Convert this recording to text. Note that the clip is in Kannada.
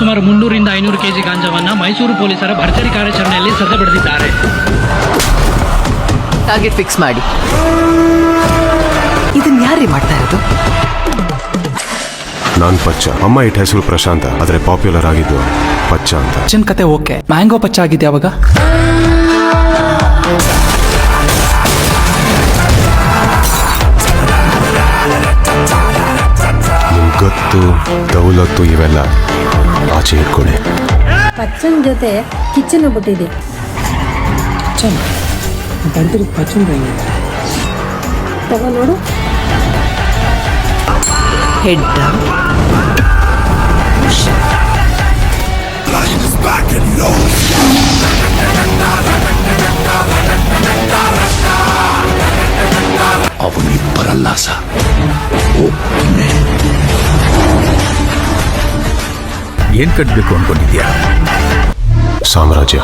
ಸುಮಾರು 300ರಿಂದ 500 ಕೆಜಿ ಗಾಂಜಾವನ್ನ ಮೈಸೂರು ಪೊಲೀಸರ ಭರ್ಜರಿ ಕಾರ್ಯಾಚರಣೆಯಲ್ಲಿ ಸದೆಬಡಿದಿದ್ದಾರೆ. ಟಾರ್ಗೆಟ್ ಫಿಕ್ಸ್ ಮಾಡಿ. ಇದನ್ನ ಯಾರೇ ಮಾಡ್ತಾ ಇರೋದು? ನಾನ್ ಪಚ್ಚ. ಅಮ್ಮ ಇಟ್ಟ ಹೆಸರು ಪ್ರಶಾಂತ, ಆದ್ರೆ ಪಾಪ್ಯುಲರ್ ಆಗಿದ್ದು ಪಚ್ಚ ಅಂತ. ಅಚ್ಚನ್ ಕತೆ ಓಕೆ. ಮ್ಯಾಂಗೋ ಪಚ್ಚ ಆಗಿದೆ ಯಾವಾಗ? ನಿಮ್ ಗತ್ತು ದೌಲತ್ತು ಇವೆಲ್ಲ ಆಚೆ ಇಟ್ಕೊಳ್ಳಿ. ಪಚ್ಚನ್ ಜೊತೆ ಕಿಚನ್ ಬಿಟ್ಟಿದೆ. ತಗೋ ನೋಡು. ಹೆಡ್ ಅವನಿಬ್ಬರಲ್ಲ ಸರ್, ಏನ್ ಕಟ್ಬೇಕು ಅನ್ಕೊಂಡಿದ್ಯಾ? ಸಾಮ್ರಾಜ್ಯ.